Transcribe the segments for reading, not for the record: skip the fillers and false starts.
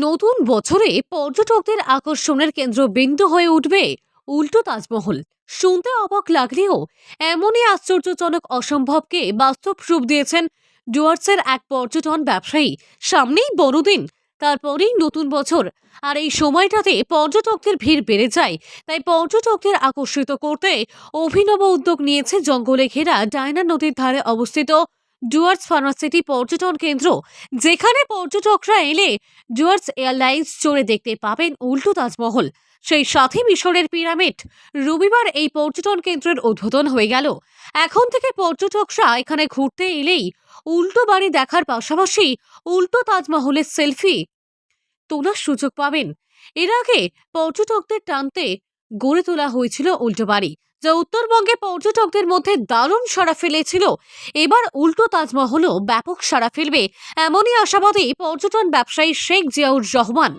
নতুন বছরে পর্যটকদের আকর্ষণের কেন্দ্রবিন্দু হয়ে উঠবে উল্টো তাজমহল। শুনতে অবাক লাগলেও এমনই আশ্চর্যজনক অসম্ভবকে বাস্তব রূপ দিয়েছেন ডুয়ার্সের এক পর্যটন ব্যবসায়ী। সামনেই বড়দিন, তারপরেই নতুন বছর, আর এই সময়টাতে পর্যটকদের ভিড় বেড়ে যায়। তাই পর্যটকদের আকর্ষিত করতে অভিনব উদ্যোগ নিয়েছে জঙ্গলে ঘেরা ডায়না নদীর ধারে অবস্থিত ডুয়ার্স ফার্মাসিটি পর্যটন কেন্দ্র, যেখানে পর্যটকরা এলে ডুয়ার্স এয়ারলাইন্স চড়ে দেখতে পাবেন উল্টো তাজমহল, সেই সাথে মিশরের পিরামিড। রবিবার এই পর্যটন কেন্দ্রের উদ্বোধন হয়ে গেল। এখন থেকে পর্যটকরা এখানে ঘুরতে এলেই উল্টো বাড়ি দেখার পাশাপাশি উল্টো তাজমহলের সেলফি তোলার সুযোগ পাবেন। এর আগে পর্যটকদের টানতে গড়ে তোলা হয়েছিল উল্টো বাড়ি, যা উত্তরবঙ্গে পর্যটকদের মধ্যে দারুণ সাড়া ফেলেছিল। এবার উল্টো তাজমহলও ব্যাপক সাড়া ফেলবে, এমনই আশাবাদী পর্যটন ব্যবসায়ী শেখ জিয়াউর রহমান।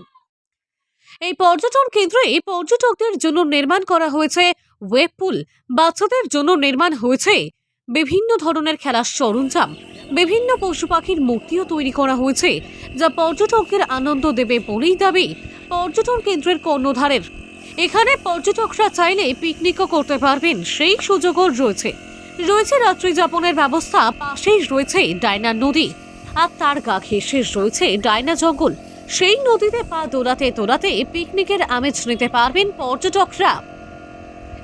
এই পর্যটন কেন্দ্রে পর্যটকদের জন্য নির্মাণ করা হয়েছে ওয়েব পুল, বাচ্চাদের জন্য নির্মাণ হয়েছে বিভিন্ন ধরনের খেলার সরঞ্জাম, বিভিন্ন পশু পাখির মূর্তিও তৈরি করা হয়েছে, যা পর্যটকদের আনন্দ দেবে বলেই দাবি পর্যটন কেন্দ্রের কর্ণধারের। এখানে পর্যটকরা চাইলে পিকনিকও করতে পারবেন, সেই সুযোগও রয়েছে। রয়েছে রাত্রি যাপনের ব্যবস্থা, পাশেই রয়েছে ডায়না নদী, আর তার গা ঘেঁষে রয়েছে ডায়না জঙ্গল। সেই নদীতে পা দোলাতে দোলাতে পিকনিকের আমেজ নিতে পারবেন পর্যটকরা।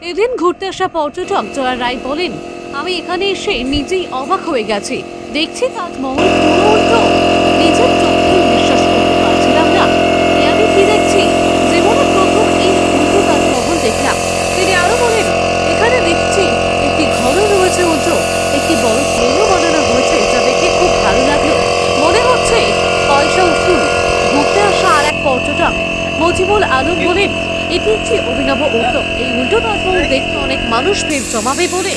এদিন ঘুরতে আসা পর্যটক জয়া রায় বলেন, আমি এখানে এসে নিজেই অবাক হয়ে গেছি। দেখছি তাজমহল পুরো উল্টো, নিজের চোখে বিশ্বাস করতে পারছিলাম না। আমি কি দেখছি, জীবনে প্রথম এই উল্টো তাজমহল দেখলাম। তিনি আরো বলেন, এখানে দেখছি একটি ঘরও রয়েছে উল্টো, একটি বড় প্লেনও বানানো হয়েছে, যা দেখে খুব ভালো লাগলো। মনে হচ্ছে পয়সা উসুল। ঘুরতে আসা আর এক পর্যটক মজিবুল আলম বলেন, এটি একটি অভিনব উদ্যোগ। এই উল্টো তাজমহল দেখতে অনেক মানুষ ভিড় জমাবে বলে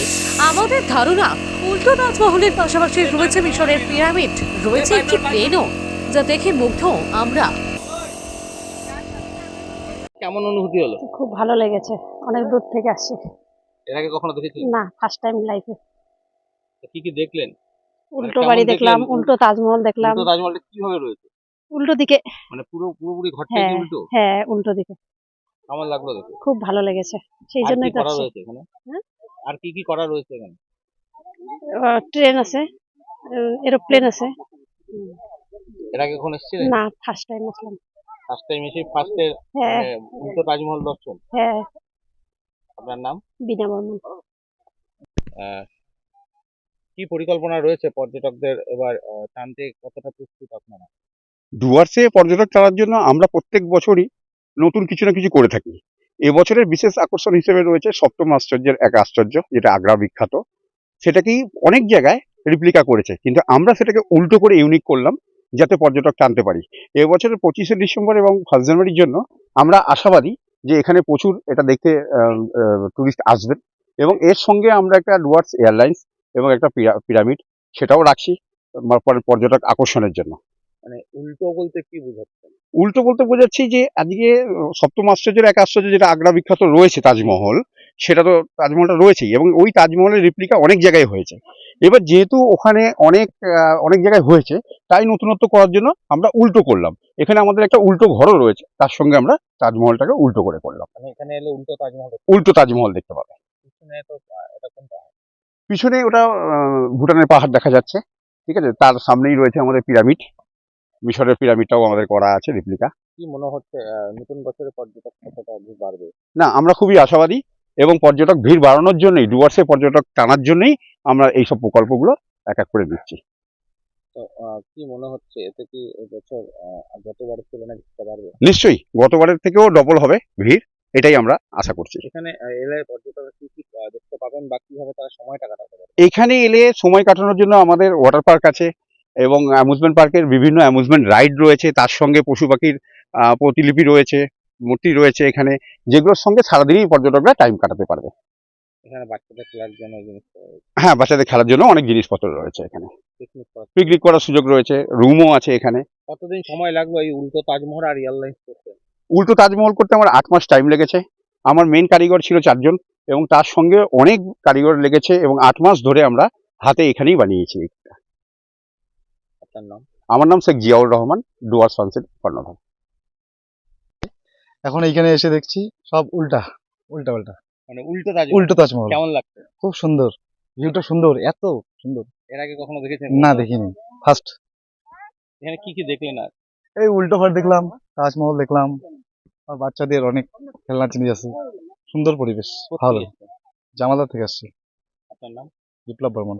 আমাদের ধারণা। উল্টো তাজমহলের পাশাপাশি রয়েছে মিশরের পিরামিড, রয়েছে একটি প্লেনও, যা দেখে মুগ্ধ আমরা। কেমন অনুভূতি হলো? খুব ভালো লেগেছে, অনেক দূর থেকে আসছি। এর আগে কখনো দেখেছিলেন? না, ফার্স্ট টাইম লাইফে। কি কি দেখলেন? উল্টো কেমন বাড়ি দেখলাম, দেখলেন? উল্টো তাজমহল দেখলাম। উল্টো তাজমহলটা কিভাবে রয়েছে? উল্টো দিকে। মানে পুরোপুরি ঘরটাই কি হ্যাঁ উল্টো? হ্যাঁ, উল্টো দিকে। কেমন লাগলো দেখে? খুব ভালো লেগেছে, সেই আর কি জন্যই তো করা আসছি। রয়েছে এখানে? হ্যাঁ? আর কি কি করা রয়েছে এখানে? ট্রেন আছে, এরোপ্লেন আছে। এর আগে কখনো এসেছিলেন? না, ফার্স্ট টাইম আসলাম। ফার্স্ট টাইম এসে ফার্স্টের হ্যাঁ উল্টো তাজমহল দর্শন। হ্যাঁ। আপনার নাম? বিনা বর্মন। আহ, কি পরিকল্পনা রয়েছে পর্যটকদের এবার টানতে, কতটা প্রস্তুত আপনারা? ডুয়ার্সে পর্যটক টানার জন্য আমরা প্রত্যেক বছরই নতুন কিছু না কিছু করে থাকি। এবছরের বিশেষ আকর্ষণ হিসেবে রয়েছে সপ্তম আশ্চর্যের এক আশ্চর্য, যেটা আগ্রা বিখ্যাত। সেটাকেই অনেক জায়গায় রিপ্লিকা করেছে, কিন্তু আমরা সেটাকে উল্টো করে ইউনিক করলাম যাতে পর্যটক টানতে পারি। এবছরের 25শে ডিসেম্বর এবং 1 জানুয়ারির জন্য আমরা আশাবাদী যে এখানে প্রচুর এটা দেখতে টুরিস্ট আসবেন, এবং এর সঙ্গে আমরা একটা ডুয়ার্স এয়ারলাইন্স এবং একটা পিরামিড সেটাও রাখছি পর্যটক আকর্ষণের জন্য। মানে উল্টো বলতে কি বোঝাচ্ছেন? উল্টো বলতে বোঝাচ্ছি যে আজকে সপ্তম আশ্চর্যের এক আশ্চর্য যেটা আগ্রা বিখ্যাত রয়েছে তাজমহল, সেটা তো তাজমহলটা রয়েছেই, এবং ওই তাজমহলের রেপ্লিকা অনেক জায়গায় হয়েছে। এবার যেহেতু ওখানে অনেক জায়গায় হয়েছে, তাই নতুনত্ব করার জন্য আমরা উল্টো করলাম। এখানে আমাদের একটা উল্টো ঘরও রয়েছে, তার সঙ্গে আমরা তাজমহলটাকে উল্টো করে করলাম। মানে এখানে এলে উল্টো তাজমহল উল্টো তাজমহল দেখতে পাবে। পিছনে তো এটা কোনটা? পিছনে ওটা ভুটানের পাহাড় দেখা যাচ্ছে, ঠিক আছে। তার সামনেই রয়েছে আমাদের পিরামিড, মিশরের পিরামিডটাও আমাদের করা আছে রেপ্লিকা। কি মনে হচ্ছে নতুন বছরে পর্যটক কতটা ভিড় বাড়বে? না, আমরা খুবই আশাবাদী, এবং পর্যটক ভিড় বাড়ানোর জন্যই, ডুয়ার্সে পর্যটক টানার জন্যই আমরা এইসব প্রকল্পগুলো এক এক করে দিচ্ছি। তো কি মনে হচ্ছে এতে কি এবছর গতবারের তুলনায় ভিড়টা বাড়বে? নিশ্চয়ই গতবারের থেকেও ডবল হবে ভিড়, এটাই আমরা আশা করছি। এখানে এলে পর্যটকরা কি কি দেখতে পাবেন বা কিভাবে তারা সময়টা কাটাতে পারে? এখানে এলে সময় কাটানোর জন্য আমাদের ওয়াটার পার্ক আছে, এবং অ্যামুজমেন্ট পার্কের বিভিন্ন অ্যামুজমেন্ট রাইড রয়েছে, তার সঙ্গে পশু পাখির প্রতিলিপি রয়েছে, মূর্তি রয়েছে এখানে, যেগুলোর সঙ্গে সারাদিনই পর্যটকরা টাইম কাটাতে পারবে। এখানে বাচ্চাদের খেলার জন্য জিনিস, হ্যাঁ, বাচ্চাদের খেলার জন্য অনেক জিনিসপত্র রয়েছে এখানে, পিকনিক করার পিকনিক করার সুযোগ রয়েছে, রুমও আছে এখানে। কতদিন সময় লাগলো এই উল্টো তাজমহল আর এয়ারলাইন্স করতে? উল্টো তাজমহল করতে আমার 8 মাস টাইম লেগেছে। আমার মেন কারিগর ছিল 4 জন, এবং তার সঙ্গে অনেক কারিগর লেগেছে, এবং 8 মাস ধরে আমরা হাতে এখানেই বানিয়েছি। আপনার নাম? আমার নাম শেখ জিয়াউর রহমান, ডুয়ার্স ফার্মাসিটি কর্ণধার। এখন এইখানে এসে দেখছি সব উল্টা উল্টা উল্টা মানে উল্টো তাজমহল উল্টো তাজমহল। কেমন লাগছে? খুব সুন্দর, ভিউটা সুন্দর, এত সুন্দর। এর আগে কখনো দেখেছেন? না দেখিনি, ফার্স্ট। এখানে কি কি দেখলেন আর? এই উল্টো ঘর দেখলাম, তাজমহল দেখলাম, আর বাচ্চাদের অনেক খেলনা জিনিস আছে, সুন্দর পরিবেশ, ভালো। কোথেকে এসেছেন? জামালদার থেকে আসছি। আপনার নাম? বিপ্লব বর্মন।